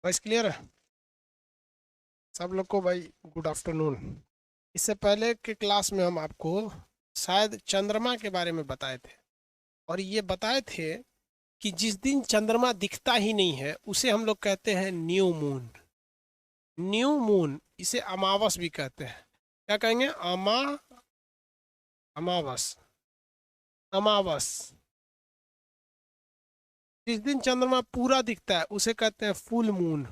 Voice clear है सब लोग को भाई? Good afternoon. इससे पहले के क्लास में हम आपको शायद चंद्रमा के बारे में बताए थे, और ये बताए थे कि जिस दिन चंद्रमा दिखता ही नहीं है उसे हम लोग कहते हैं न्यू मून। न्यू मून, इसे अमावस भी कहते हैं। क्या कहेंगे? अमावस। अमावस। जिस दिन चंद्रमा पूरा दिखता है उसे कहते हैं फुल मून।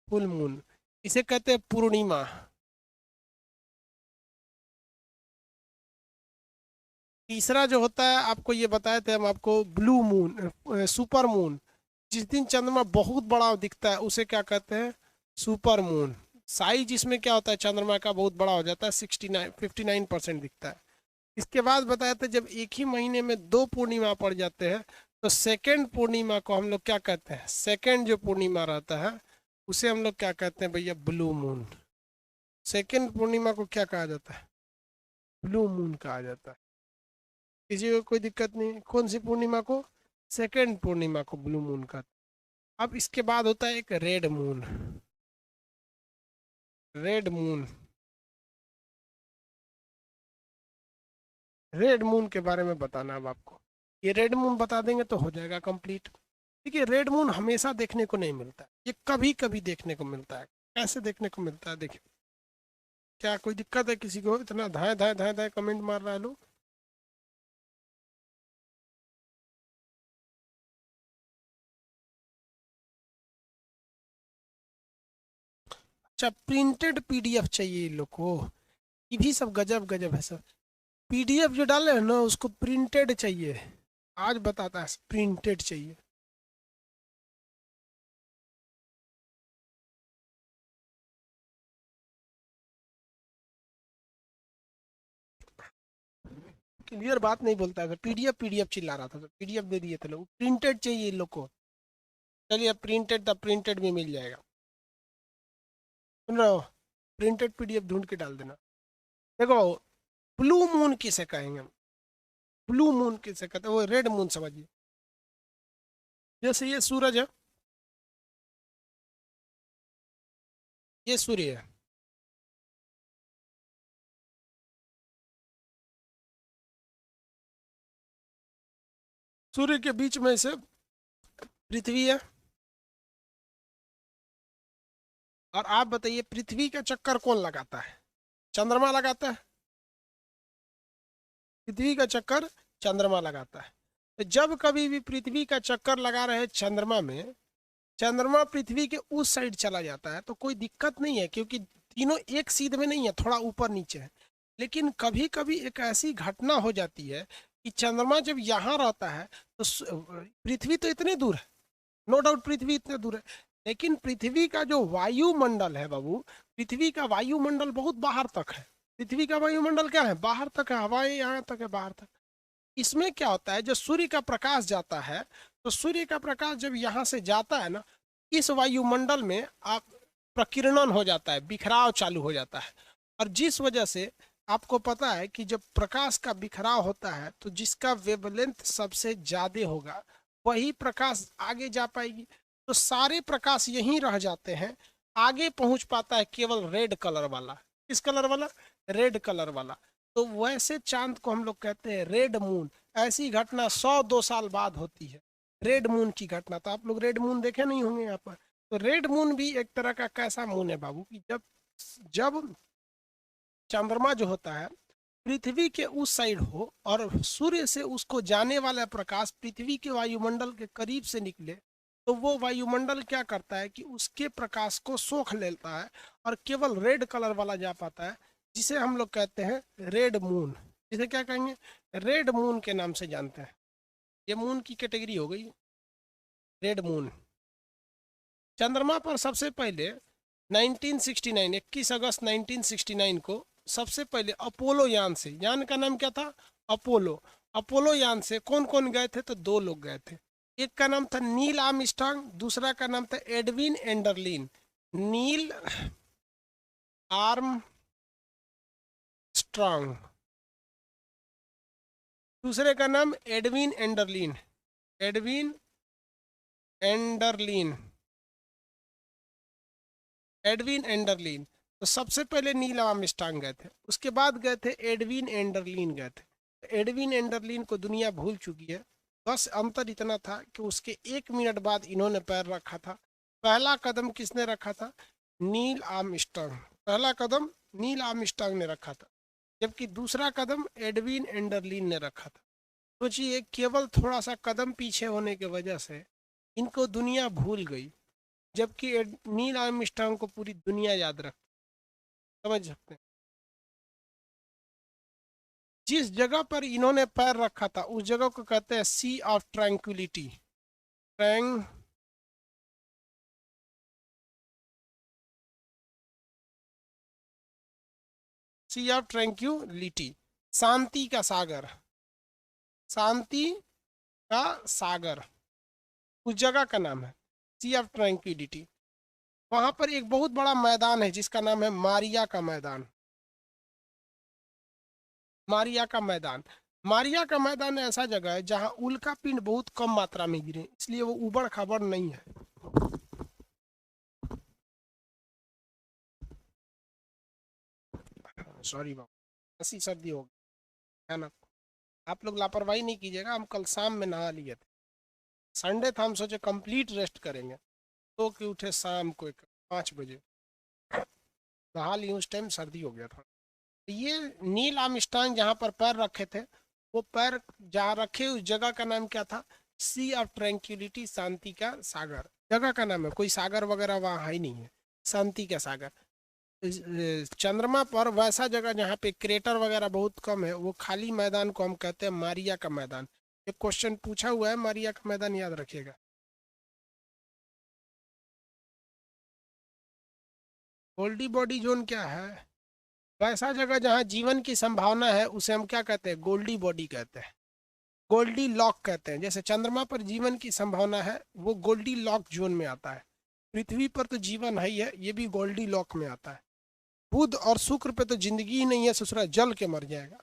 फुल मून, इसे कहते हैं पूर्णिमा। तीसरा जो होता है आपको ये बताए थे हम आपको, ब्लू मून, सुपर मून। जिस दिन चंद्रमा बहुत बड़ा दिखता है उसे क्या कहते हैं? Super moon. साइज इसमें क्या होता है, चंद्रमा का बहुत बड़ा हो जाता है, 59-59% दिखता है। इसके बाद बताया था जब एक ही महीने में दो पूर्णिमा पड़ जाते हैं तो सेकेंड पूर्णिमा को हम लोग क्या कहते हैं? सेकेंड जो पूर्णिमा रहता है उसे हम लोग क्या कहते हैं भैया? Blue moon. सेकेंड पूर्णिमा को क्या कहा जाता है? ब्लू मून कहा जाता है। किसी को कोई दिक्कत नहीं? कौन सी पूर्णिमा को? सेकेंड पूर्णिमा को ब्लू मून का। अब इसके बाद होता है एक red moon. Red moon. Red moon के बारे में बताना अब आपको। ये रेड मून बता देंगे तो हो जाएगा कंप्लीट। देखिए, रेड मून हमेशा देखने को नहीं मिलता है, ये कभी कभी देखने को मिलता है। कैसे देखने को मिलता है देखिए। क्या कोई दिक्कत है किसी को? इतना धाए धाए धाए धाए कमेंट मार रहा है लोग। अच्छा, प्रिंटेड पीडीएफ चाहिए इन लोग को? ये भी सब गजब गजब है सर। पीडीएफ जो डाले हैं ना उसको प्रिंटेड चाहिए। आज बताता है प्रिंटेड चाहिए। क्लियर बात नहीं बोलता है। पीडीएफ पीडीएफ चिल्ला रहा था तो पीडीएफ दे दिए थे लोग। प्रिंटेड चाहिए इन लोग को। चलिए, अब प्रिंटेड द प्रिंटेड भी मिल जाएगा। सुन रहे हो? प्रिंटेड पीडीएफ ढूंढ के डाल देना। देखो, ब्लू मून किसे कहेंगे हम? ब्लू मून किसे कहते हैं? वो रेड मून समझिए। जैसे ये सूरज है, ये सूर्य है। सूर्य के बीच में से पृथ्वी है। और आप बताइए, पृथ्वी का चक्कर कौन लगाता है? चंद्रमा लगाता है। पृथ्वी का चक्कर चंद्रमा लगाता है। तो जब कभी भी पृथ्वी का चक्कर लगा रहे चंद्रमा में, चंद्रमा पृथ्वी के उस साइड चला जाता है तो कोई दिक्कत नहीं है, क्योंकि तीनों एक सीध में नहीं है, थोड़ा ऊपर नीचे है। लेकिन कभी कभी एक ऐसी घटना हो जाती है कि चंद्रमा जब यहाँ रहता है तो पृथ्वी तो इतने दूर है, नो डाउट पृथ्वी इतने दूर है, लेकिन पृथ्वी का जो वायुमंडल है बाबू, पृथ्वी का वायुमंडल बहुत बाहर तक है। पृथ्वी का वायुमंडल क्या है? बाहर तक है, हवाएं यहाँ तक है, बाहर तक। इसमें क्या होता है, जब सूर्य का प्रकाश जाता है तो सूर्य का प्रकाश जब यहाँ से जाता है ना, इस वायुमंडल में आप प्रकीर्णन हो जाता है, बिखराव चालू हो जाता है। और जिस वजह से आपको पता है कि जब प्रकाश का बिखराव होता है तो जिसका वेवलेंथ सबसे ज्यादा होगा वही प्रकाश आगे जा पाएगी। तो सारे प्रकाश यहीं रह जाते हैं, आगे पहुंच पाता है केवल रेड कलर वाला। किस कलर वाला? रेड कलर वाला। तो वैसे चांद को हम लोग कहते हैं रेड मून। ऐसी घटना 100-2 साल बाद होती है, रेड मून की घटना। तो आप लोग रेड मून देखे नहीं होंगे यहाँ पर। तो रेड मून भी एक तरह का कैसा मून है बाबू कि जब जब चंद्रमा जो होता है पृथ्वी के उस साइड हो और सूर्य से उसको जाने वाला प्रकाश पृथ्वी के वायुमंडल के करीब से निकले, तो वो वायुमंडल क्या करता है कि उसके प्रकाश को सोख लेता है और केवल रेड कलर वाला जा पाता है, जिसे हम लोग कहते हैं रेड मून। जिसे क्या कहेंगे? रेड मून के नाम से जानते हैं। ये मून की कैटेगरी हो गई, रेड मून। चंद्रमा पर सबसे पहले 1969, 21 अगस्त 1969 को सबसे पहले अपोलो यान से, यान का नाम क्या था? अपोलो। अपोलो यान से कौन कौन गए थे? तो दो लोग गए थे। एक का नाम था नील आर्मस्ट्रांग, दूसरा का नाम था एडविन एंडरलिन। नील आर्मस्ट्रांग, दूसरे का नाम Edwin Aldrin. Edwin Aldrin, Edwin Aldrin. तो सबसे पहले नील आर्मस्ट्रांग गए थे, उसके बाद गए थे एडविन एंडरलिन गए थे। एडविन एंडरलिन को दुनिया भूल चुकी है। बस अंतर इतना था कि उसके 1 मिनट बाद इन्होंने पैर रखा था। पहला कदम किसने रखा था? Neil Armstrong. पहला कदम नील आर्मस्ट्रांग ने रखा था, जबकि दूसरा कदम एडविन एंडरलिन ने रखा था। सोचिए, केवल थोड़ा सा कदम पीछे होने की वजह से इनको दुनिया भूल गई, जबकि नील आर्मस्ट्रांग को पूरी दुनिया याद रख। समझ सकते हैं? जिस जगह पर इन्होंने पैर रखा था उस जगह को कहते हैं सी ऑफ ट्रैंक्विलिटी। ट्रैंग सी ऑफ ट्रैंक्विलिटी, शांति का सागर। शांति का सागर उस जगह का नाम है, सी ऑफ ट्रैंक्विलिटी। वहां पर एक बहुत बड़ा मैदान है जिसका नाम है मारिया का मैदान। मारिया का मैदान। मारिया का मैदान ऐसा जगह है जहां उल्का पिंड बहुत कम मात्रा में गिरे, इसलिए वो उबड़ खाबड़ नहीं है। सॉरी बाबा, ऐसी सर्दी हो गई है ना। आप लोग लापरवाही नहीं कीजिएगा, हम कल शाम में नहा लिए थे। संडे था, हम सोचे कंप्लीट रेस्ट करेंगे, तो कि उठे शाम को 5 बजे, नहा लिए। उस टाइम सर्दी हो गया था। ये नील आर्मस्ट्रांग जहाँ पर पैर रखे थे, वो पैर जहाँ रखे उस जगह का नाम क्या था? सी ऑफ ट्रैंक्विलिटी, शांति का सागर। जगह का नाम है, कोई सागर वगैरह वहाँ है ही नहीं है। शांति का सागर। चंद्रमा पर वैसा जगह जहाँ पे क्रेटर वगैरह बहुत कम है, वो खाली मैदान को हम कहते हैं मारिया का मैदान। एक क्वेश्चन पूछा हुआ है, मारिया का मैदान याद रखिएगा। गोल्डी बॉडी जोन क्या है? वैसा जगह जहाँ जीवन की संभावना है उसे हम क्या कहते हैं? गोल्डी बॉडी कहते हैं, गोल्डी लॉक कहते हैं। जैसे चंद्रमा पर जीवन की संभावना है, वो गोल्डी लॉक जोन में आता है। पृथ्वी पर तो जीवन है ही है, ये भी गोल्डी लॉक में आता है। बुध और शुक्र पे तो जिंदगी ही नहीं है, ससुरा जल के मर जाएगा।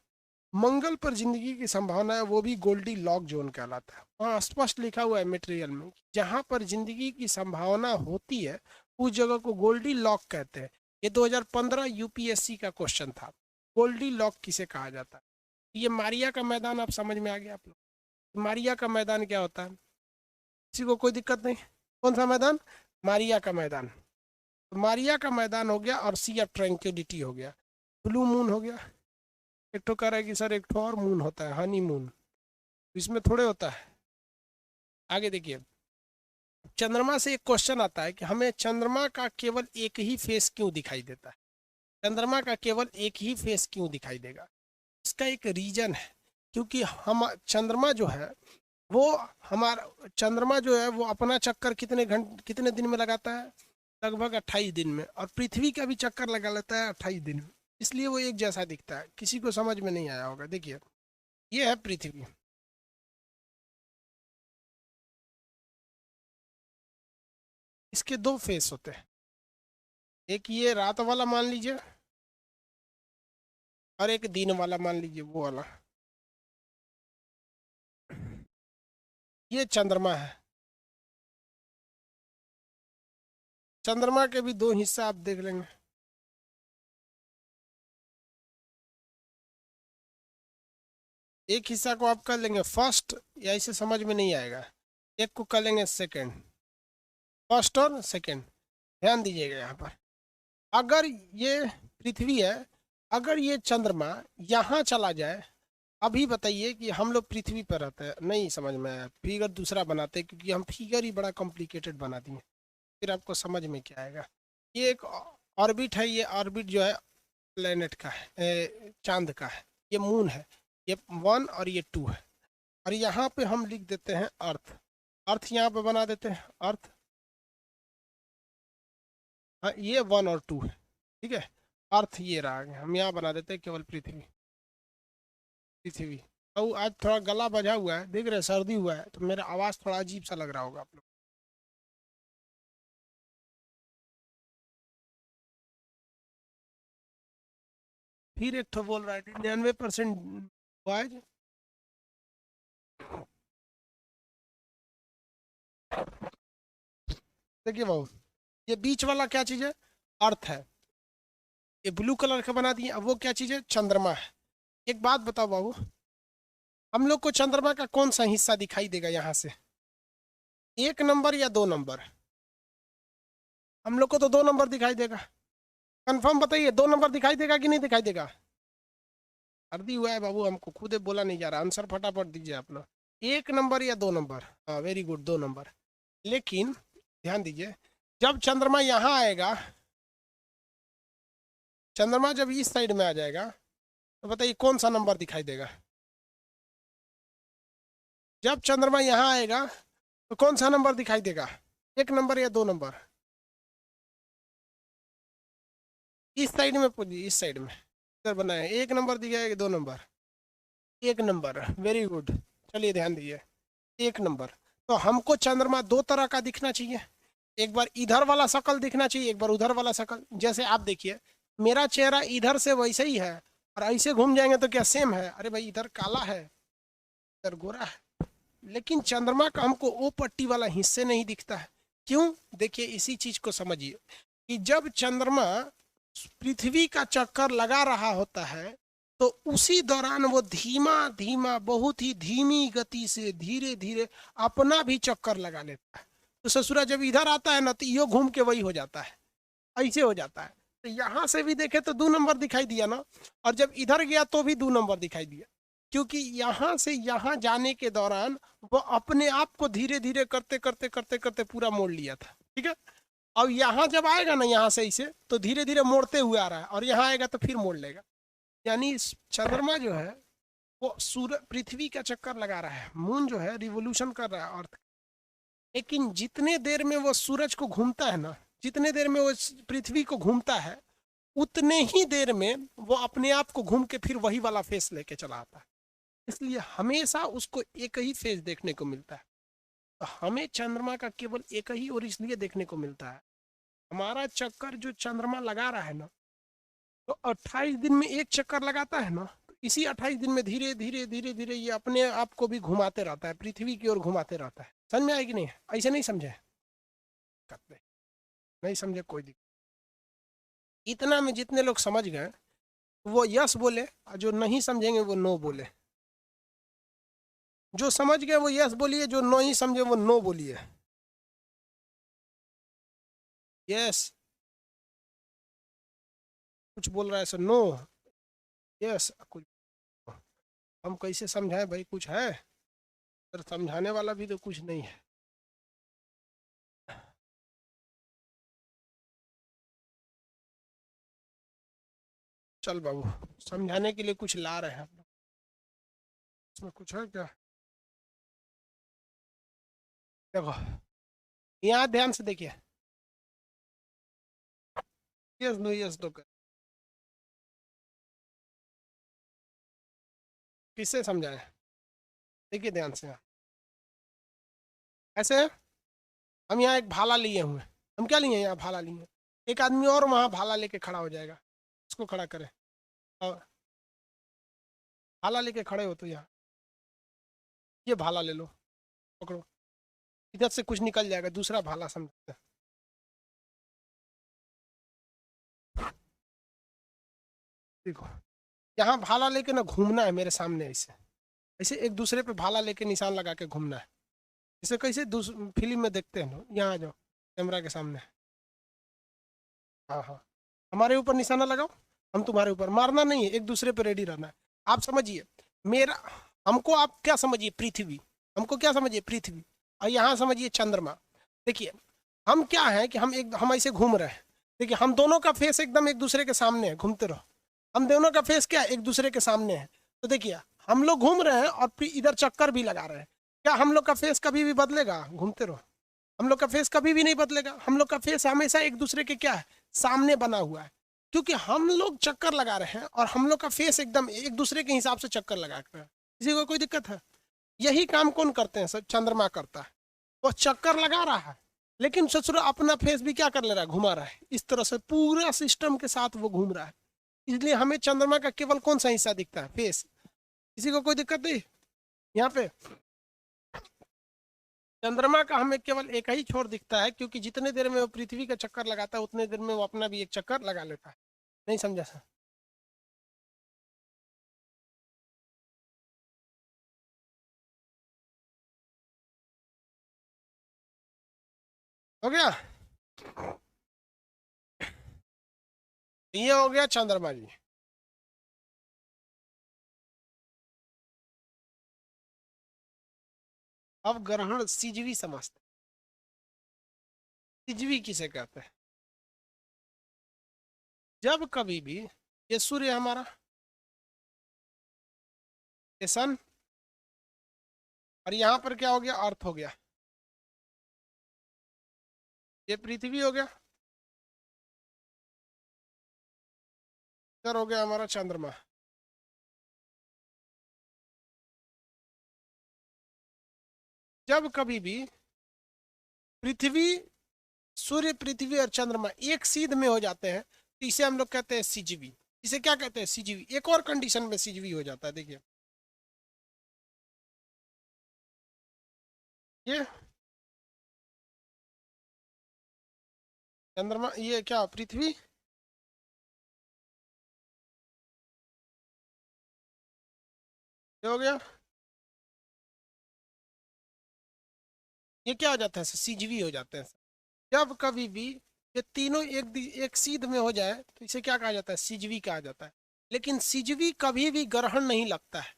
मंगल पर जिंदगी की संभावना है, वो भी गोल्डी लॉक जोन कहलाता है। वहाँ स्पष्ट लिखा हुआ है मटेरियल में, जहाँ पर जिंदगी की संभावना होती है उस जगह को गोल्डी लॉक कहते हैं। ये 2015 यूपीएससी का क्वेश्चन था, गोल्डी लॉक किसे कहा जाता है। ये मारिया का मैदान आप समझ में आ गया आप लोग? मारिया का मैदान क्या होता है? किसी को कोई दिक्कत नहीं? कौन सा मैदान? मारिया का मैदान। तो मारिया का मैदान हो गया, और सी ऑफ ट्रैंक्विलिटी हो गया। ब्लू मून हो गया। एक तो कह रहा है कि सर एक तो और मून होता है, हनी मून, इसमें थोड़े होता है। आगे देखिए, चंद्रमा से एक क्वेश्चन आता है कि हमें चंद्रमा का केवल एक ही फेस क्यों दिखाई देता है? चंद्रमा का केवल एक ही फेस क्यों दिखाई देगा? इसका एक रीजन है, क्योंकि हम चंद्रमा जो है वो हमारा चंद्रमा जो है वो अपना चक्कर कितने दिन में लगाता है? लगभग 28 दिन में। और पृथ्वी का भी चक्कर लगा लेता है 28 दिन में, इसलिए वो एक जैसा दिखता है। किसी को समझ में नहीं आया होगा। देखिए, ये है पृथ्वी। इसके दो फेस होते हैं, एक ये रात वाला मान लीजिए, और एक दिन वाला मान लीजिए, वो वाला। ये चंद्रमा है। चंद्रमा के भी दो हिस्सा आप देख लेंगे। एक हिस्सा को आप कर लेंगे फर्स्ट, या इसे समझ में नहीं आएगा। एक को कर लेंगे सेकंड। फर्स्ट और सेकंड, ध्यान दीजिएगा यहाँ पर। अगर ये पृथ्वी है, अगर ये चंद्रमा यहाँ चला जाए, अभी बताइए कि हम लोग पृथ्वी पर रहते हैं, नहीं समझ में आया, फिगर दूसरा बनाते हैं, क्योंकि हम फिगर ही बड़ा कॉम्प्लिकेटेड बना दिए, फिर आपको समझ में क्या आएगा। ये एक ऑर्बिट है, ये ऑर्बिट जो है प्लेनेट का है, चांद का है। ये मून है, ये 1 और ये 2 है। और यहाँ पे हम लिख देते हैं अर्थ। अर्थ यहाँ पे बना देते हैं अर्थ। हाँ, ये 1 और 2 है, ठीक है। अर्थ ये रहा, हम यहाँ बना देते हैं केवल पृथ्वी। पृथ्वी। तो आज थोड़ा गला बजा हुआ है, देख रहे हैं, सर्दी हुआ है, तो मेरा आवाज़ थोड़ा अजीब सा लग रहा होगा आप लोग। फिर एक तो बोल रहा है 99% बॉयज। देखिए बाबू, ये बीच वाला क्या चीज है? अर्थ है। ये ब्लू कलर का बना दिए, अब वो क्या चीज है? चंद्रमा है। एक बात बताओ बाबू, हम लोग को चंद्रमा का कौन सा हिस्सा दिखाई देगा यहाँ से? 1 नंबर या 2 नंबर? हम लोग को तो 2 नंबर दिखाई देगा। कंफर्म बताइए, 2 नंबर दिखाई देगा कि नहीं दिखाई देगा? अर्दी हुआ है बाबू, हमको खुद बोला नहीं जा रहा, आंसर फटाफट दीजिए अपना। 1 नंबर या 2 नंबर? हाँ वेरी गुड, 2 नंबर। लेकिन ध्यान दीजिए, जब चंद्रमा यहाँ आएगा, चंद्रमा जब इस साइड में आ जाएगा, तो बताइए कौन सा नंबर दिखाई देगा? जब चंद्रमा यहाँ आएगा तो कौन सा नंबर दिखाई देगा? 1 नंबर या 2 नंबर? इस साइड में पूछिए, इस साइड में इधर बना है, 1 नंबर दिखाएगा कि 2 नंबर? 1 number, very good. चलिए ध्यान दीजिए, 1 नंबर। तो हमको चंद्रमा 2 तरह का दिखना चाहिए, एक बार इधर वाला शकल दिखना चाहिए, एक बार उधर वाला शकल। जैसे आप देखिए, मेरा चेहरा इधर से वैसे ही है, और ऐसे घूम जाएंगे तो क्या सेम है? अरे भाई, इधर काला है, इधर गोरा है। लेकिन चंद्रमा का हमको ओ पट्टी वाला हिस्से नहीं दिखता है। क्यों? देखिए, इसी चीज को समझिए कि जब चंद्रमा पृथ्वी का चक्कर लगा रहा होता है, तो उसी दौरान वो धीमा धीमा, बहुत ही धीमी गति से, धीरे धीरे अपना भी चक्कर लगा लेता है। तो ससुरा जब इधर आता है ना, तो यो घूम के वही हो जाता है, ऐसे हो जाता है। तो यहाँ से भी देखे तो 2 नंबर दिखाई दिया ना, और जब इधर गया तो भी 2 नंबर दिखाई दिया, क्योंकि यहाँ से यहाँ जाने के दौरान वो अपने आप को धीरे धीरे करते करते करते करते पूरा मोड़ लिया था। ठीक है, अब यहाँ जब आएगा ना, यहाँ से इसे तो धीरे धीरे मोड़ते हुए आ रहा है, और यहाँ आएगा तो फिर मोड़ लेगा। यानी चंद्रमा जो है वो सूर्य पृथ्वी का चक्कर लगा रहा है, मून जो है रिवोल्यूशन कर रहा है अर्थ। लेकिन जितने देर में वो सूरज को घूमता है ना, जितने देर में वो पृथ्वी को घूमता है, उतने ही देर में वो अपने आप को घूम के फिर वही वाला फेस लेके चला आता है। इसलिए हमेशा उसको एक ही फेस देखने को मिलता है। तो हमें चंद्रमा का केवल एक ही और इसलिए देखने को मिलता है, हमारा चक्कर जो चंद्रमा लगा रहा है ना, तो 28 दिन में एक चक्कर लगाता है ना, तो इसी 28 दिन में धीरे धीरे धीरे धीरे ये अपने आप को भी घुमाते रहता है, पृथ्वी की ओर घुमाते रहता है। समझ में आएगी नहीं? ऐसे नहीं समझे? नहीं समझे कोई दिक्कत। इतना में जितने लोग समझ गए वो यस बोले, और जो नहीं समझेंगे वो नो बोले। जो समझ गए वो यस बोलिए, जो नहीं समझे वो नो बोलिए। यस, कुछ बोल रहा है सर? नो, यस, कुछ। हम कैसे समझाएं भाई? कुछ है सर? समझाने वाला भी तो कुछ नहीं है। चल बाबू, समझाने के लिए कुछ ला रहे हैं आप लोग, इसमें कुछ है क्या? देखो, यहाँ ध्यान से देखिए, यस नो यस नो कर, किससे समझाएं? देखिए ध्यान से, ऐसे हम यहाँ एक भाला लिए हुए हैं। हम क्या लिए हैं? यहाँ भाला लिए हैं। एक आदमी और वहाँ भाला लेके खड़ा हो जाएगा, उसको खड़ा करें, और भाला लेके खड़े हो तो यहाँ ये भाला ले लो, पकड़ो, इधर से कुछ निकल जाएगा, दूसरा भाला समझते हैं। देखो, यहाँ भाला लेके ना घूमना है मेरे सामने, ऐसे ऐसे एक दूसरे पे भाला लेके निशान लगा के घूमना है। इसे कैसे फिल्म में देखते हैं ना, यहाँ आ जाओ कैमरा के सामने। हाँ हाँ, हमारे ऊपर निशाना लगाओ, हम तुम्हारे ऊपर। मारना नहीं है, एक दूसरे पे रेडी रहना है। आप समझिए मेरा, हमको आप क्या समझिए? पृथ्वी, हमको क्या समझिए? पृथ्वी। और यहाँ समझिए चंद्रमा। देखिए, हम क्या है कि हम ऐसे घूम रहे हैं। देखिए, हम दोनों का फेस एकदम एक दूसरे के सामने है, घूमते रहो। हम दोनों का फेस क्या है? एक दूसरे के सामने है। तो देखिए, हम लोग घूम रहे हैं और फिर इधर चक्कर भी लगा रहे हैं। क्या हम लोग का फेस कभी भी बदलेगा? घूमते रहो, हम लोग का फेस कभी भी नहीं बदलेगा। हम लोग का फेस हमेशा एक दूसरे के क्या है? सामने बना हुआ है, क्योंकि हम लोग चक्कर लगा रहे हैं और हम लोग का फेस एकदम एक दूसरे के हिसाब से चक्कर लगा रहे हैं। किसी को कोई दिक्कत है? यही काम कौन करते हैं सर? चंद्रमा करता है। वो चक्कर लगा रहा है, लेकिन ससुर अपना फेस भी क्या कर ले रहा है? घुमा रहा है। इस तरह से पूरा सिस्टम के साथ वो घूम रहा है। इसलिए हमें चंद्रमा का केवल कौन सा हिस्सा दिखता है? फेस। किसी को कोई दिक्कत नहीं यहाँ पे? चंद्रमा का हमें केवल एक ही छोर दिखता है, क्योंकि जितने देर में वो पृथ्वी का चक्कर लगाता है उतने देर में वो अपना भी एक चक्कर लगा लेता है। नहीं समझा सर? हो गया? ये हो गया चंद्रमा जी। अब ग्रहण सीजवी समझते हैं। सीजवी किसे कहते हैं? जब कभी भी ये सूर्य हमारा, ये सन, और यहाँ पर क्या हो गया, अर्थ हो गया, ये पृथ्वी हो गया, इधर हो गया हमारा चंद्रमा। जब कभी भी पृथ्वी, सूर्य, पृथ्वी और चंद्रमा एक सीध में हो जाते हैं तो इसे हम लोग कहते हैं सीजवी। इसे क्या कहते हैं? सीजवी। एक और कंडीशन में सीजवी हो जाता है, देखिए ये चंद्रमा, ये क्या, पृथ्वी, ये हो गया, ये क्या हो जाता है? सीजवी हो जाते हैं। जब कभी भी ये तीनों एक सीध में हो जाए तो इसे क्या कहा जाता है? सीजवी कहा जाता है। लेकिन सीजवी कभी भी ग्रहण नहीं लगता है,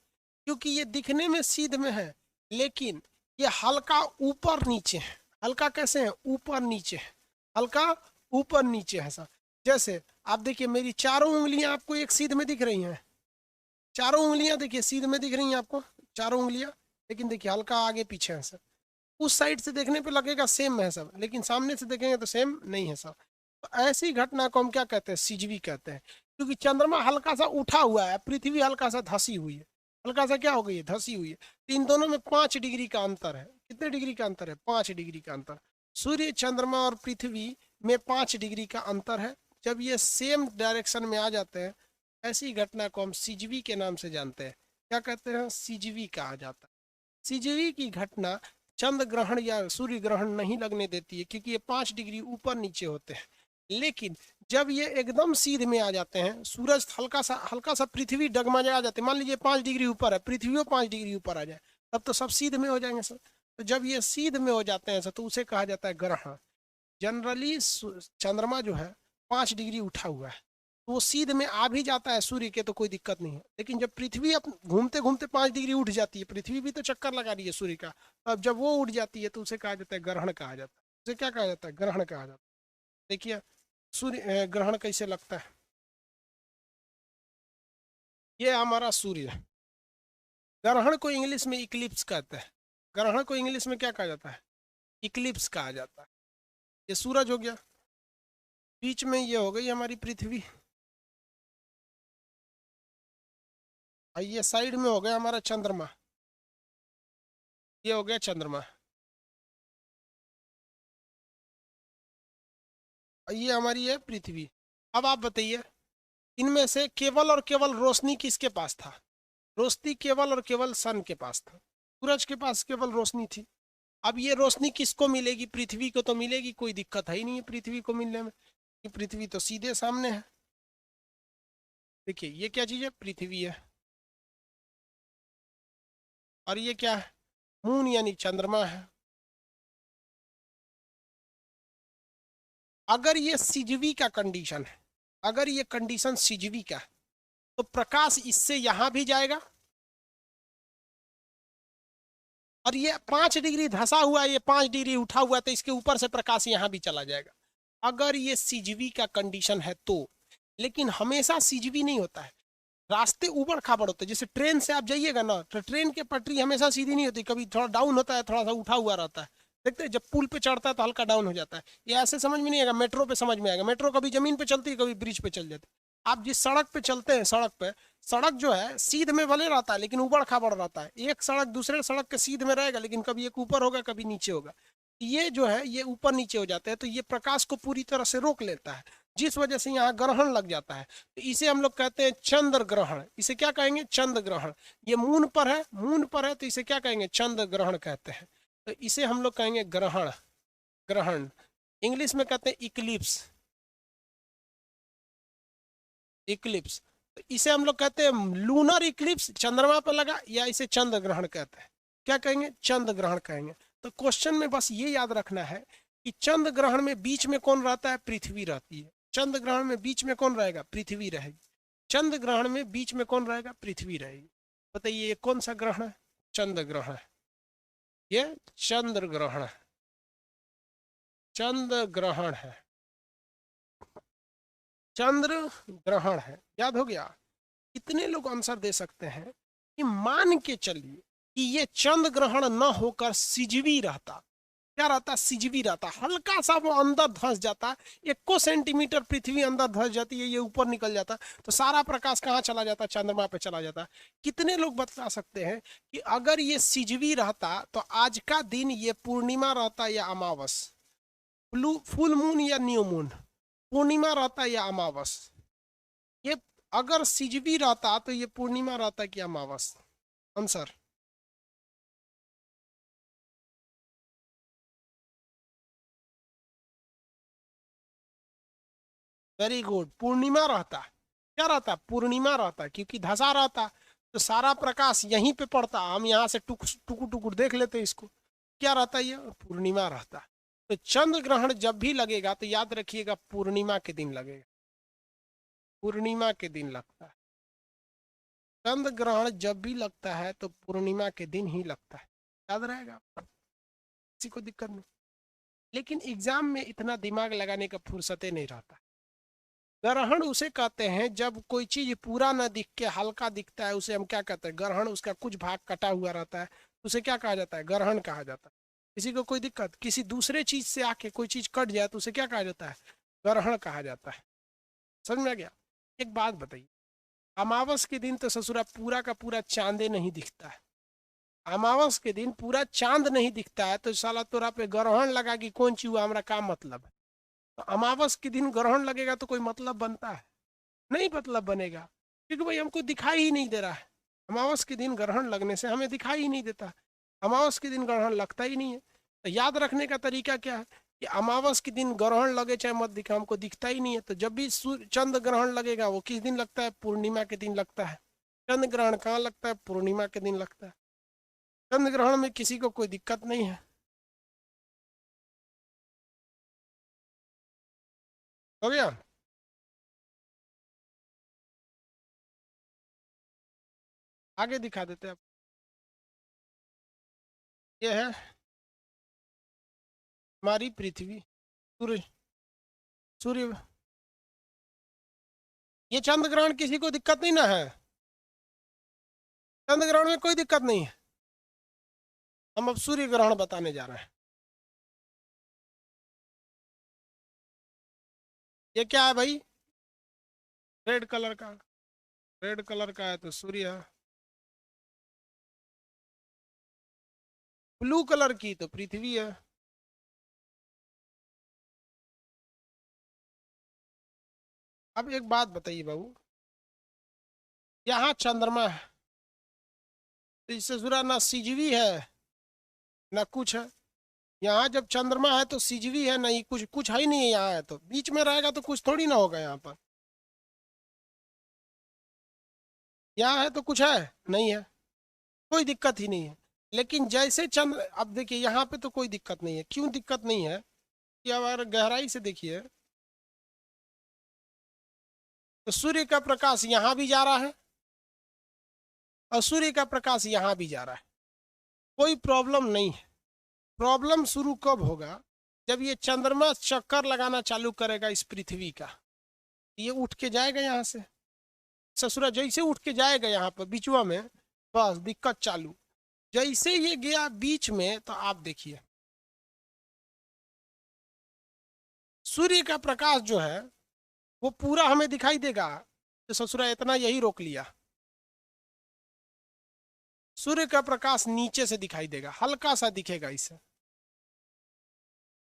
क्योंकि ये दिखने में सीध में है, लेकिन ये हल्का ऊपर नीचे है। हल्का कैसे है? ऊपर नीचे है, हल्का ऊपर नीचे है सर। जैसे आप देखिए, मेरी चारों उंगलियां आपको एक सीध में दिख रही हैं। चारों उंगलियां देखिए सीध में दिख रही हैं आपको, चारों उंगलियां, लेकिन देखिए हल्का आगे पीछे है सर। उस साइड से देखने पे लगेगा सेम है सब, लेकिन सामने से देखेंगे तो सेम नहीं है सब। तो ऐसी घटना को हम क्या कहते हैं? सीजवी कहते हैं। क्योंकि चंद्रमा हल्का सा उठा हुआ है, पृथ्वी हल्का सा धसी हुई है। हल्का सा क्या हो गई है? धसी हुई है। तो इन दोनों में 5 डिग्री का अंतर है। कितने डिग्री का अंतर है? 5 डिग्री का अंतर। सूर्य, चंद्रमा और पृथ्वी में 5 डिग्री का अंतर है। जब ये सेम डायरेक्शन में आ जाते हैं, ऐसी घटना को हम सीजवी के नाम से जानते हैं। क्या कहते हैं? सीजवी कहा जाता है। सीजवी की घटना चंद्र ग्रहण या सूर्य ग्रहण नहीं लगने देती है, क्योंकि ये 5 डिग्री ऊपर नीचे होते हैं। लेकिन जब ये एकदम सीध में आ जाते हैं, सूरज हल्का सा पृथ्वी डगमगा जाते हैं, मान लीजिए 5 डिग्री ऊपर है, पृथ्वी 5 डिग्री ऊपर आ जाए, तब तो सब सीध में हो जाएंगे सर। तो जब ये सीध में हो जाते हैं सर, तो उसे कहा जाता है ग्रहण। जनरली चंद्रमा जो है 5 डिग्री उठा हुआ है, तो वो सीध में आ भी जाता है सूर्य के, तो कोई दिक्कत नहीं है। लेकिन जब पृथ्वी अब घूमते घूमते 5 डिग्री उठ जाती है, पृथ्वी भी तो चक्कर लगा रही है सूर्य का, तो अब जब वो उठ जाती है तो उसे कहा जाता है ग्रहण कहा जाता है। उसे क्या कहा जाता है? ग्रहण कहा जाता है। देखिए सूर्य ग्रहण कैसे लगता है। ये हमारा सूर्य, ग्रहण को इंग्लिश में इक्लिप्स कहते हैं। ग्रहण को इंग्लिश में क्या कहा जाता है? इक्लिप्स कहा जाता है। ये सूरज हो गया, बीच में ये हो गई हमारी पृथ्वी, और ये साइड में हो गया हमारा चंद्रमा। ये हो गया चंद्रमा, और ये हमारी है पृथ्वी। अब आप बताइए, इनमें से केवल और केवल रोशनी किसके पास था? रोशनी केवल और केवल सन के पास था। सूरज के पास केवल रोशनी थी। अब ये रोशनी किसको मिलेगी? पृथ्वी को तो मिलेगी, कोई दिक्कत है ही नहीं है पृथ्वी को मिलने में, कि पृथ्वी तो सीधे सामने है। देखिए ये क्या चीज है? पृथ्वी है, और ये क्या है? मून यानी चंद्रमा है। अगर ये सीजवी का कंडीशन है, अगर ये कंडीशन सीजवी का है, तो प्रकाश इससे यहां भी जाएगा, और ये 5 डिग्री धसा हुआ है, ये 5 डिग्री उठा हुआ है, तो इसके ऊपर से प्रकाश यहाँ भी चला जाएगा। अगर ये सीजवी का कंडीशन है तो। लेकिन हमेशा सीजवी नहीं होता है, रास्ते ऊबड़ खाबड़ होते हैं। जैसे ट्रेन से आप जाइएगा ना, तो ट्रेन की पटरी हमेशा सीधी नहीं होती, कभी थोड़ा डाउन होता है, थोड़ा सा उठा हुआ रहता है। देखते हैं जब पुल पे चढ़ता है तो हल्का डाउन हो जाता है। ये ऐसे समझ में नहीं आएगा, मेट्रो पे समझ में आएगा। मेट्रो कभी जमीन पे चलती है, कभी ब्रिज पे चल जाती है। आप जिस सड़क पे चलते हैं, सड़क पे, सड़क जो है सीध में भले रहता है, लेकिन ऊबड़ खाबड़ रहता है। एक सड़क दूसरे सड़क के सीध में रहेगा, लेकिन कभी एक ऊपर होगा, कभी नीचे होगा। ये जो है ये ऊपर नीचे हो जाते हैं, तो ये प्रकाश को पूरी तरह से रोक लेता है, जिस वजह से यहाँ ग्रहण लग जाता है। तो इसे हम लोग कहते हैं चंद्र ग्रहण। इसे क्या कहेंगे? चंद्र ग्रहण। ये मून पर है, मून पर है, तो इसे क्या कहेंगे? चंद्र ग्रहण कहते हैं। तो इसे हम लोग कहेंगे ग्रहण। ग्रहण इंग्लिश में कहते हैं इक्लिप्स। इक्लिप्स तो इसे हम लोग कहते हैं लूनर इक्लिप्स, चंद्रमा पर लगा, या इसे चंद्र ग्रहण कहते हैं। क्या कहेंगे? चंद्र ग्रहण कहेंगे। तो क्वेश्चन में बस ये याद रखना है कि चंद्र ग्रहण में बीच में कौन रहता है? पृथ्वी रहती है। चंद्र ग्रहण में बीच में कौन रहेगा? पृथ्वी रहेगी। चंद्र ग्रहण में बीच में कौन रहेगा? पृथ्वी रहेगी। बताइए ये कौन सा ग्रहण है? चंद्र ग्रहण है। ये चंद्र ग्रहण है। चंद्र ग्रहण है। चंद्र ग्रहण है। याद हो गया? कितने लोग आंसर दे सकते हैं कि मान के चलिए कि ये चंद्र ग्रहण न होकर सिजवी रहता। क्या रहता? सिजवी रहता। हल्का सा वो अंदर धंस जाता, 1 सेंटीमीटर पृथ्वी अंदर धंस जाती है, ये ऊपर निकल जाता, तो सारा प्रकाश कहाँ चला जाता? चंद्रमा पे चला जाता। कितने लोग बता सकते हैं कि अगर ये सिजवी रहता तो आज का दिन ये पूर्णिमा रहता या अमावस? फुल मून या न्यू मून? पूर्णिमा रहता या अमावस? ये अगर सिजवी रहता तो ये पूर्णिमा रहता कि अमावस? Answer very good. पूर्णिमा रहता। क्या रहता? पूर्णिमा रहता, क्योंकि धसा रहता तो सारा प्रकाश यहीं पे पड़ता। हम यहाँ से टुकुर टुकुर देख लेते इसको। क्या रहता? ये पूर्णिमा रहता। तो चंद्र ग्रहण जब भी लगेगा तो याद रखिएगा पूर्णिमा के दिन लगेगा। पूर्णिमा के दिन लगता है। चंद्र ग्रहण जब भी लगता है तो पूर्णिमा के दिन ही लगता है। याद रहेगा, किसी को दिक्कत नहीं। लेकिन एग्जाम में इतना दिमाग लगाने का फुर्सते नहीं रहता। ग्रहण उसे कहते हैं जब कोई चीज पूरा ना दिख के हल्का दिखता है, उसे हम क्या कहते हैं? ग्रहण। उसका कुछ भाग कटा हुआ रहता है, उसे क्या कहा जाता है? ग्रहण कहा जाता है। किसी को कोई दिक्कत? किसी दूसरे चीज से आके कोई चीज कट जाए तो उसे क्या कहा जाता है? ग्रहण कहा जाता है। समझ में आ गया? एक बात बताइए, अमावस के दिन तो ससुरा पूरा का पूरा चांदे नहीं दिखता है। अमावस के दिन पूरा चांद नहीं दिखता है, तो साला तोरा पे ग्रहण लगा कि कौन ची हुआ, हमारा क्या मतलब है? तो अमावस के दिन ग्रहण लगेगा तो कोई मतलब बनता है? नहीं मतलब बनेगा, क्योंकि भाई हमको दिखाई ही नहीं दे रहा है। अमावस के दिन ग्रहण लगने से हमें दिखाई ही नहीं देता। अमावस के दिन ग्रहण लगता ही नहीं है। तो याद रखने का तरीका क्या है कि अमावस के दिन ग्रहण लगे चाहे मत दिखे, हमको दिखता ही नहीं है। तो जब भी चंद्र ग्रहण लगेगा वो किस दिन लगता है? पूर्णिमा के दिन लगता है। चंद्र ग्रहण कहाँ लगता है? पूर्णिमा के दिन लगता है। चंद्र ग्रहण में किसी को कोई दिक्कत नहीं है। हो गया? आगे दिखा देते हैं। ये है हमारी पृथ्वी। सूर्य। सूर्य। ये चंद्र ग्रहण किसी को दिक्कत नहीं ना है? चंद्र ग्रहण में कोई दिक्कत नहीं है। हम अब सूर्य ग्रहण बताने जा रहे हैं। ये क्या है भाई? रेड कलर का। रेड कलर का है तो सूर्य है। ब्लू कलर की तो पृथ्वी है। अब एक बात बताइए बाबू, यहाँ चंद्रमा है तो इससे जुड़ा ना सिजवी है ना कुछ है। यहाँ जब चंद्रमा है तो सिजवी है नहीं, कुछ कुछ है ही नहीं है। यहाँ है तो बीच में रहेगा तो कुछ थोड़ी ना होगा यहाँ पर। यहाँ है तो कुछ है नहीं है, कोई दिक्कत ही नहीं है। लेकिन जैसे चंद्र, अब देखिए यहाँ पे तो कोई दिक्कत नहीं है। क्यों दिक्कत नहीं है? कि अगर गहराई से देखिए तो सूर्य का प्रकाश यहाँ भी जा रहा है और सूर्य का प्रकाश यहाँ भी जा रहा है। कोई प्रॉब्लम नहीं है। प्रॉब्लम शुरू कब होगा? जब ये चंद्रमा चक्कर लगाना चालू करेगा इस पृथ्वी का। ये उठ के जाएगा यहाँ से, ससुरा जैसे उठ के जाएगा यहाँ पर बीचवा में, बस दिक्कत चालू। जैसे ये गया बीच में तो आप देखिए सूर्य का प्रकाश जो है वो पूरा हमें दिखाई देगा। तो ससुरा इतना यही रोक लिया, सूर्य का प्रकाश नीचे से दिखाई देगा, हल्का सा दिखेगा इसे।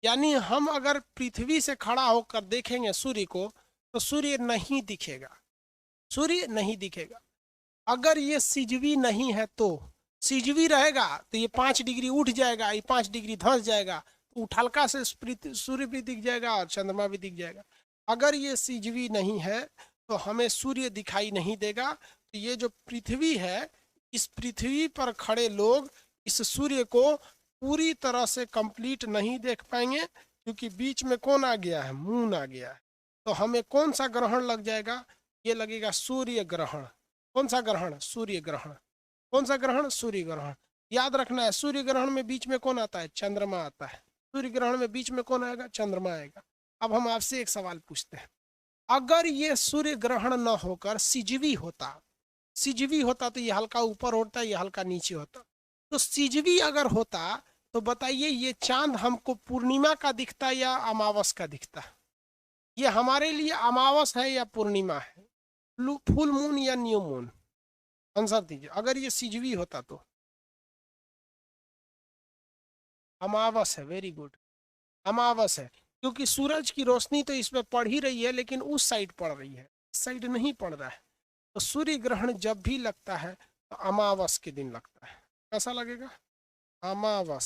यानी हम अगर पृथ्वी से खड़ा होकर देखेंगे सूर्य को तो सूर्य नहीं दिखेगा। सूर्य नहीं दिखेगा। अगर ये सिजवी नहीं है तो सीजवी रहेगा तो ये 5 डिग्री उठ जाएगा, ये 5 डिग्री धंस जाएगा, तो उठलका से सूर्य भी दिख जाएगा और चंद्रमा भी दिख जाएगा। अगर ये सीजवी नहीं है तो हमें सूर्य दिखाई नहीं देगा। तो ये जो पृथ्वी है, इस पृथ्वी पर खड़े लोग इस सूर्य को पूरी तरह से कंप्लीट नहीं देख पाएंगे, क्योंकि बीच में कौन आ गया है, मून आ गया है। तो हमें कौन सा ग्रहण लग जाएगा, ये लगेगा सूर्य ग्रहण। कौन सा ग्रहण, सूर्य ग्रहण। कौन सा ग्रहण, सूर्य ग्रहण। याद रखना है, सूर्य ग्रहण में बीच में कौन आता है, चंद्रमा आता है। सूर्य ग्रहण में बीच में कौन आएगा, चंद्रमा आएगा। अब हम आपसे एक सवाल पूछते हैं, अगर ये सूर्य ग्रहण न होकर सिजवी होता, सिजवी होता तो ये हल्का ऊपर होता, ये हल्का नीचे होता। तो सिजवी अगर होता तो बताइए ये चांद हमको पूर्णिमा का दिखता या अमावस का दिखता? ये हमारे लिए अमावस है या पूर्णिमा है, फुल मून या न्यू मून? आंसर दीजिए। अगर ये सिजवी होता तो अमावस है। वेरी गुड, अमावस है, क्योंकि सूरज की रोशनी तो इसमें पड़ ही रही है, लेकिन उस साइड पड़ रही है, इस साइड नहीं पड़ रहा है। तो सूर्य ग्रहण जब भी लगता है तो अमावस के दिन लगता है। कैसा लगेगा, अमावस।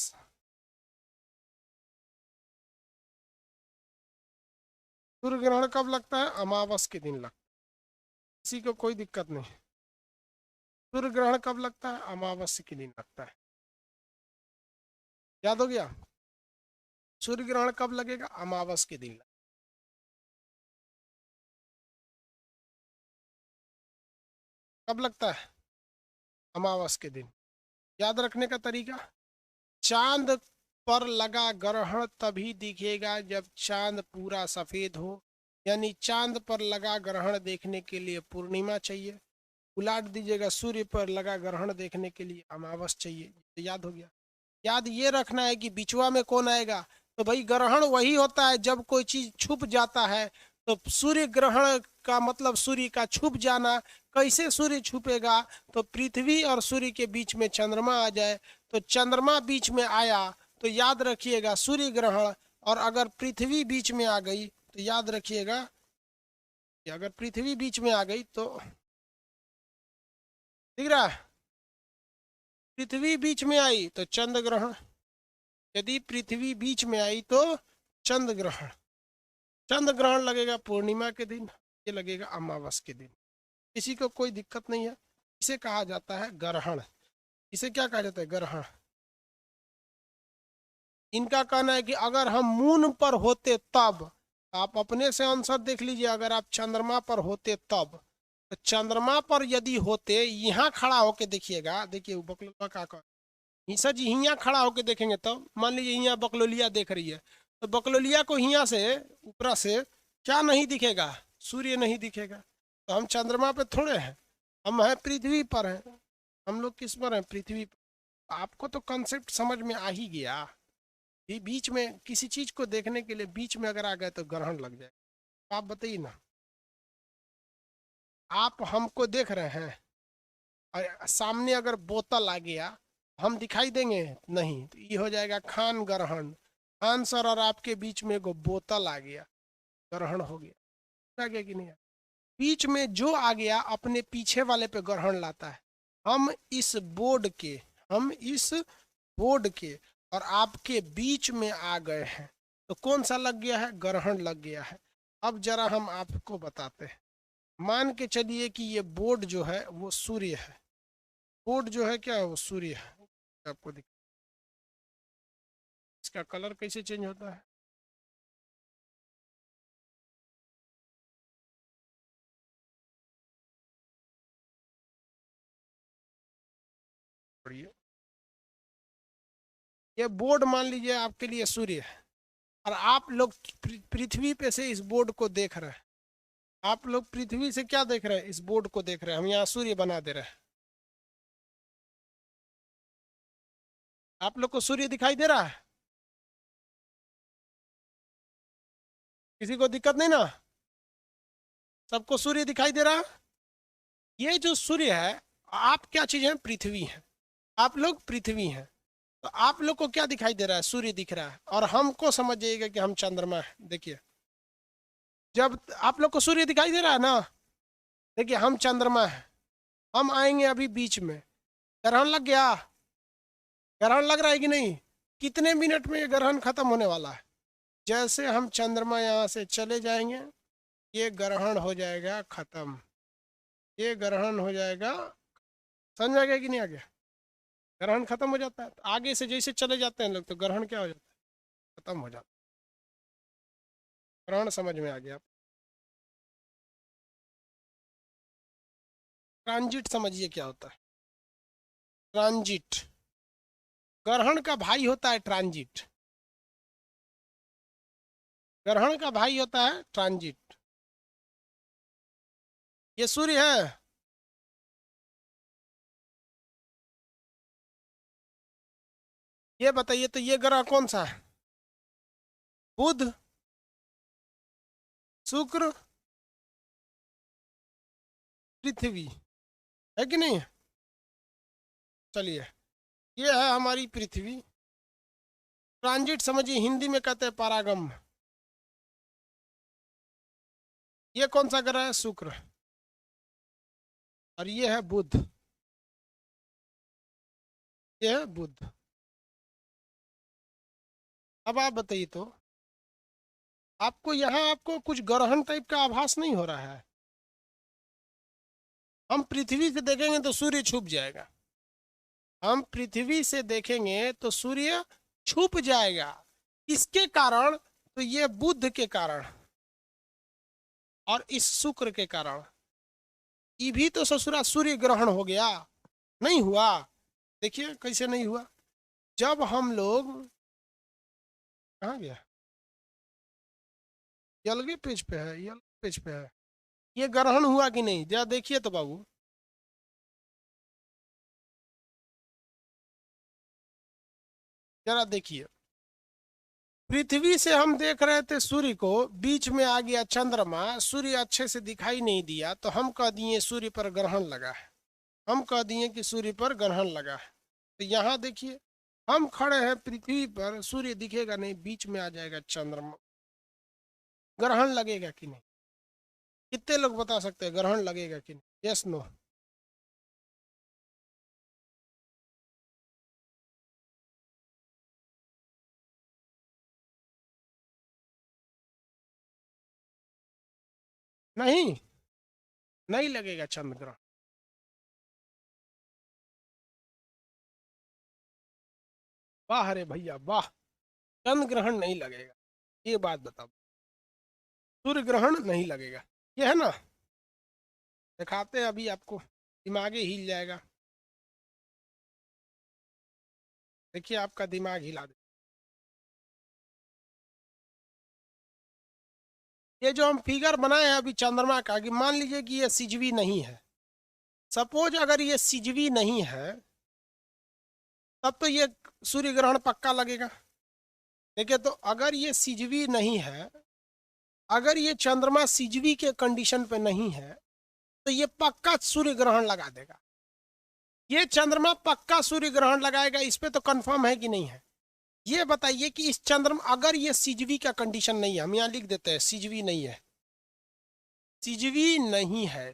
सूर्य ग्रहण कब लगता है, अमावस के दिन लगता है, किसी को कोई दिक्कत नहीं। सूर्य ग्रहण कब लगता है, अमावस के दिन लगता है। याद हो गया, सूर्य ग्रहण कब लगेगा, अमावस के दिन। कब लगता है, अमावस के दिन। याद रखने का तरीका, चांद पर लगा ग्रहण तभी दिखेगा जब चांद पूरा सफेद हो, यानी चांद पर लगा ग्रहण देखने के लिए पूर्णिमा चाहिए। उलाट दीजिएगा, सूर्य पर लगा ग्रहण देखने के लिए अमावस चाहिए। तो याद हो गया। याद ये रखना है कि बिचवा में कौन आएगा, तो भाई ग्रहण वही होता है जब कोई चीज छुप जाता है। तो सूर्य ग्रहण का मतलब सूर्य का छुप जाना। कैसे सूर्य छुपेगा, तो पृथ्वी और सूर्य के बीच में चंद्रमा आ जाए, तो चंद्रमा बीच में आया तो याद रखिएगा सूर्य ग्रहण। और अगर पृथ्वी बीच में आ गई तो याद रखिएगा कि अगर पृथ्वी बीच में आ गई तो, दिख रहा है, पृथ्वी बीच में आई तो चंद्र ग्रहण। यदि पृथ्वी बीच में आई तो चंद्र ग्रहण। चंद्र ग्रहण लगेगा पूर्णिमा के दिन, ये लगेगा अमावस के दिन। किसी को कोई दिक्कत नहीं है। इसे कहा जाता है ग्रहण। इसे क्या कहा जाता है, ग्रहण। इनका कहना है कि अगर हम मून पर होते तब, आप अपने से आंसर देख लीजिए, अगर आप चंद्रमा पर होते तब, तो चंद्रमा पर यदि होते, यहाँ खड़ा होके देखिएगा, देखिए बकलोलिया का सर जी, यहाँ खड़ा होके देखेंगे तब, मान लीजिए यहाँ बकलोलिया देख रही है, तो बकलोलिया को यहाँ से ऊपर से क्या नहीं दिखेगा, सूर्य नहीं दिखेगा। तो हम चंद्रमा पे थोड़े हैं, हम हैं पृथ्वी पर हैं। हम लोग किस पर हैं, पृथ्वी पर। आपको तो कॉन्सेप्ट समझ में आ ही गया। बीच में किसी चीज को देखने के लिए बीच में अगर आ गए तो ग्रहण लग जाए। आप बताइए ना, आप हमको देख रहे हैं और सामने अगर बोतल आ गया, हम दिखाई देंगे नहीं, तो ये हो जाएगा खान ग्रहण। खान सर और आपके बीच में एगो बोतल आ गया, ग्रहण हो गया। आ गया कि नहीं? बीच में जो आ गया अपने पीछे वाले पे ग्रहण लाता है। हम इस बोर्ड के, हम इस बोर्ड के और आपके बीच में आ गए हैं, तो कौन सा लग गया है, ग्रहण लग गया है। अब जरा हम आपको बताते हैं। मान के चलिए कि ये बोर्ड जो है वो सूर्य है। बोर्ड जो है क्या है, वो सूर्य है। आपको दिख, इसका कलर कैसे चेंज होता है, बढ़िया। ये बोर्ड मान लीजिए आपके लिए सूर्य है, और आप लोग पृथ्वी पे से इस बोर्ड को देख रहे हैं। आप लोग पृथ्वी से क्या देख रहे हैं, इस बोर्ड को देख रहे हैं। हम यहाँ सूर्य बना दे रहे हैं। आप लोग को सूर्य दिखाई दे रहा है, किसी को दिक्कत नहीं ना, सबको सूर्य दिखाई दे रहा है। ये जो सूर्य है, आप क्या चीज है, पृथ्वी है। आप लोग पृथ्वी हैं, तो आप लोग को क्या दिखाई दे रहा है, सूर्य दिख रहा है। और हमको समझिएगा कि हम चंद्रमा है। देखिए, जब आप लोग को सूर्य दिखाई दे रहा है ना, देखिए हम चंद्रमा है। हम आएंगे अभी बीच में, ग्रहण लग गया? ग्रहण लग रहा है कि नहीं? कितने मिनट में ये ग्रहण खत्म होने वाला है? जैसे हम चंद्रमा यहाँ से चले जाएंगे ये ग्रहण हो जाएगा खत्म, ये ग्रहण हो जाएगा। समझ आ गया कि नहीं आ गया? ग्रहण खत्म हो जाता है। तो आगे से जैसे चले जाते हैं लोग तो ग्रहण क्या हो जाता है? खत्म हो जाता है। ग्रहण समझ में आ गया? ट्रांजिट समझिए क्या होता है? ट्रांजिट, ग्रहण का भाई होता है ट्रांजिट। ग्रहण का भाई होता है ट्रांजिट। ये सूर्य है, ये बताइए तो ये ग्रह कौन सा है? बुध, शुक्र, पृथ्वी, है कि नहीं? चलिए, ये है हमारी पृथ्वी। ट्रांजिट समझिए, हिंदी में कहते हैं परागम। ये कौन सा ग्रह है? शुक्र। और ये है बुध, ये है बुध। अब आप बताइए तो, आपको यहाँ आपको कुछ ग्रहण टाइप का आभास नहीं हो रहा है? हम पृथ्वी से देखेंगे तो सूर्य छुप जाएगा। हम पृथ्वी से देखेंगे तो सूर्य छुप जाएगा। किसके कारण? तो ये बुध के कारण और इस शुक्र के कारण। ये भी तो ससुरा सूर्य ग्रहण हो गया, नहीं हुआ? देखिए कैसे नहीं हुआ। जब हम लोग, कहाँ गया? ये अलगे पेज पे है, ये अलग पेज पे है। ये ग्रहण हुआ कि नहीं जरा देखिए तो बाबू। जरा देखिए, पृथ्वी से हम देख रहे थे सूर्य को, बीच में आ गया चंद्रमा, सूर्य अच्छे से दिखाई नहीं दिया तो हम कह दिए सूर्य पर ग्रहण लगा है। हम कह दिए कि सूर्य पर ग्रहण लगा है। तो यहाँ देखिए, हम खड़े हैं पृथ्वी पर, सूर्य दिखेगा नहीं, बीच में आ जाएगा चंद्रमा। ग्रहण लगेगा कि नहीं? कितने लोग बता सकते हैं ग्रहण लगेगा कि नहीं? Yes no? नहीं, नहीं लगेगा चंद्र ग्रहण। वाह अरे भैया वाह, चंद्र ग्रहण नहीं लगेगा। ये बात बताओ, सूर्य ग्रहण नहीं लगेगा। ये है ना, दिखाते हैं अभी आपको, दिमाग ही हिल जाएगा। देखिए आपका दिमाग हिला दे। ये जो हम फिगर बनाए हैं अभी चंद्रमा का, कि मान लीजिए कि ये सिजवी नहीं है, सपोज अगर ये सिजवी नहीं है तब तो ये सूर्य ग्रहण पक्का लगेगा। देखिए तो अगर ये सिजवी नहीं है, अगर ये चंद्रमा सिजवी के कंडीशन पे नहीं है तो ये पक्का सूर्य ग्रहण लगा देगा। ये चंद्रमा पक्का सूर्य ग्रहण लगाएगा, इस पे तो कंफर्म है कि नहीं है? ये बताइए कि इस चंद्रमा, अगर ये सिजवी का कंडीशन नहीं है, हम यहाँ लिख देते हैं सिजवी नहीं है, सिजवी नहीं है,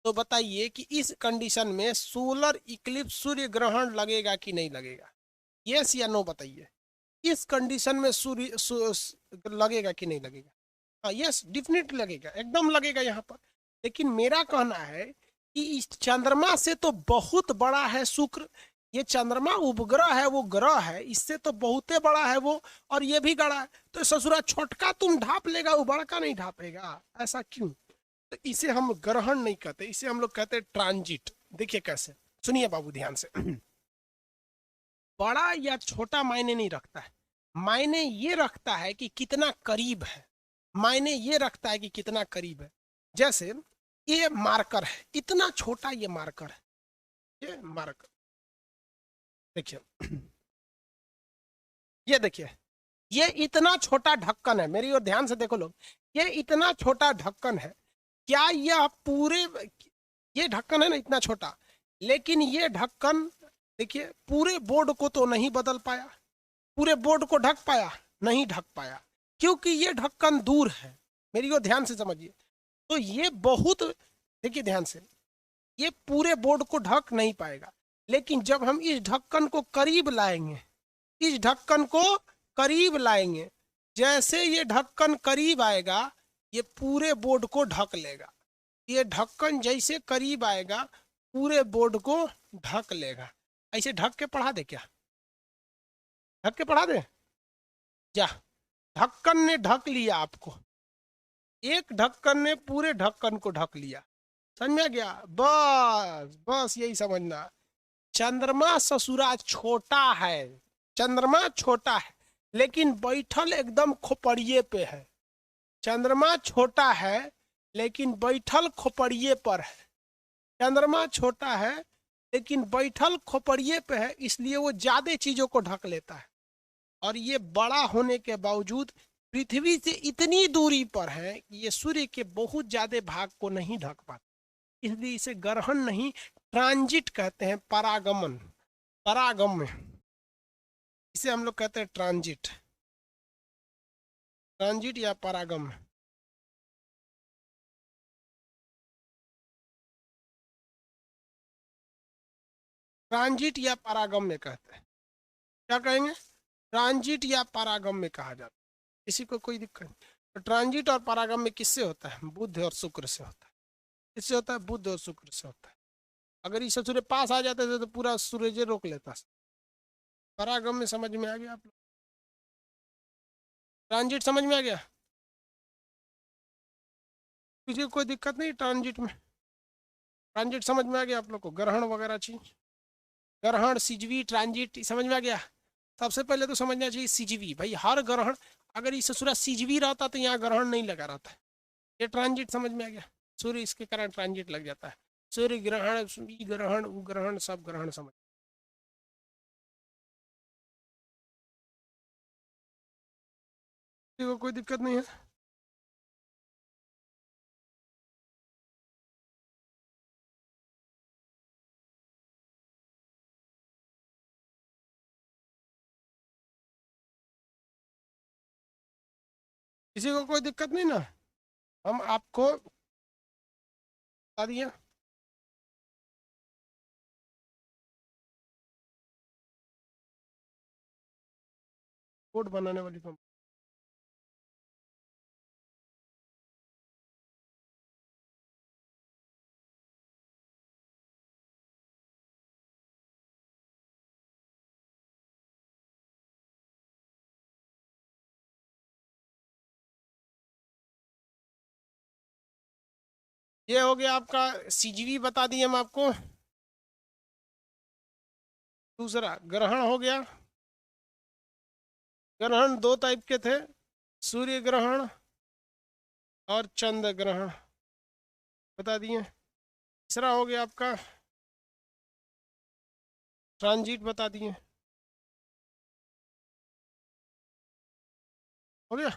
तो बताइए कि इस कंडीशन में सोलर इक्लिप्स सूर्य ग्रहण लगेगा कि नहीं लगेगा? यस या नो बताइए। इस कंडीशन में लगेगा कि नहीं लगेगा? हाँ यस, डेफिनेटली लगेगा, एकदम लगेगा यहाँ पर। लेकिन मेरा कहना है कि इस चंद्रमा से तो बहुत बड़ा है शुक्र। ये चंद्रमा उपग्रह है, वो ग्रह है, इससे तो बहुते बड़ा है वो, और ये भी गड़ा है। तो ससुरा छोटका तुम ढाप लेगा, वो बड़का नहीं ढापेगा, ऐसा क्यों? तो इसे हम ग्रहण नहीं कहते, इसे हम लोग कहते हैं ट्रांजिट। देखिए कैसे, सुनिए बाबू ध्यान से। बड़ा या छोटा मायने नहीं रखता है, मायने ये रखता है कि कितना करीब है। मायने ये रखता है कि कितना करीब है। जैसे ये मार्कर है, इतना छोटा ये मार्कर है, ये मार्कर देखिए। ये देखिए, ये इतना छोटा ढक्कन है, मेरी ओर ध्यान से देखो लोग, ये इतना छोटा ढक्कन है। क्या यह पूरे, ये ढक्कन है ना इतना छोटा, लेकिन ये ढक्कन देखिए पूरे बोर्ड को तो नहीं बदल पाया, पूरे बोर्ड को ढक पाया? नहीं ढक पाया, क्योंकि ये ढक्कन दूर है। मेरी ओर ध्यान से समझिए, तो ये बहुत, देखिए ध्यान से, ये पूरे बोर्ड को ढक नहीं पाएगा। लेकिन जब हम इस ढक्कन को करीब लाएंगे, इस ढक्कन को करीब लाएंगे, जैसे ये ढक्कन करीब आएगा ये पूरे बोर्ड को ढक लेगा। ये ढक्कन जैसे करीब आएगा पूरे बोर्ड को ढक लेगा। ऐसे ढक के पढ़ा दे क्या? ढक के पढ़ा दे जा। ढक्कन ने ढक लिया आपको, एक ढक्कन ने पूरे ढक्कन को ढक लिया। समझ में आ गया? बस बस यही समझना। चंद्रमा ससुरा छोटा है, चंद्रमा छोटा है लेकिन बैठल एकदम खोपड़िए पे है। चंद्रमा छोटा है लेकिन बैठल खोपड़िए पर है। चंद्रमा छोटा है लेकिन बैठल खोपड़िए पे है, इसलिए वो ज्यादा चीजों को ढक लेता है। और ये बड़ा होने के बावजूद पृथ्वी से इतनी दूरी पर है कि ये सूर्य के बहुत ज्यादा भाग को नहीं ढक पाता, इसलिए इसे ग्रहण नहीं ट्रांजिट कहते हैं। परागमन, परागम्य, इसे हम लोग कहते हैं ट्रांजिट, ट्रांजिट या परागम्य। ट्रांजिट या परागम्य कहते हैं। क्या कहेंगे? ट्रांजिट या परागम्य कहा जाता है, इसी को कोई दिक्कत नहीं। तो ट्रांजिट और परागम्य किससे होता है? बुध और शुक्र से होता है। किससे होता है? बुध और शुक्र से होता है। अगर ये सूर्य पास आ जाते थे तो पूरा सूरज रोक लेता। परागम्य समझ में आ गया आप लोग? ट्रांजिट समझ में आ गया? किसी को कोई दिक्कत नहीं ट्रांजिट में? ट्रांजिट समझ में आ गया आप लोग को? ग्रहण वगैरह चीज, ग्रहण, सिजवी, ट्रांजिट समझ में आ गया? सबसे पहले तो समझना चाहिए सिजवी। भाई हर ग्रहण, अगर ये ससुरा सिजवी रहता तो यहाँ ग्रहण नहीं लगा रहता। ये ट्रांजिट समझ में आ गया? सूर्य इसके कारण ट्रांजिट लग जाता है। सूर्य ग्रहण, ग्रहण, ग्रहण, सब ग्रहण समझ। किसी को कोई दिक्कत नहीं है? किसी को कोई दिक्कत नहीं ना? हम आपको बता दिए। कोड बनाने वाली कंपनी। ये हो गया आपका सीजीवी, बता दिए हम आपको। दूसरा ग्रहण हो गया। ग्रहण दो टाइप के थे, सूर्य ग्रहण और चंद्र ग्रहण, बता दिए। तीसरा हो गया आपका ट्रांजिट, बता दिए। हो गया?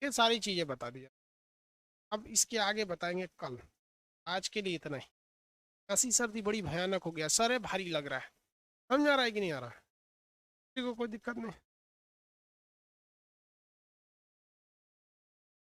ये सारी चीजें बता दिया। अब इसके आगे बताएंगे कल। आज के लिए इतना ही। खांसी सर्दी बड़ी भयानक हो गया, सर है भारी लग रहा है। समझ आ रहा है कि नहीं आ रहा है? किसी को कोई दिक्कत नहीं?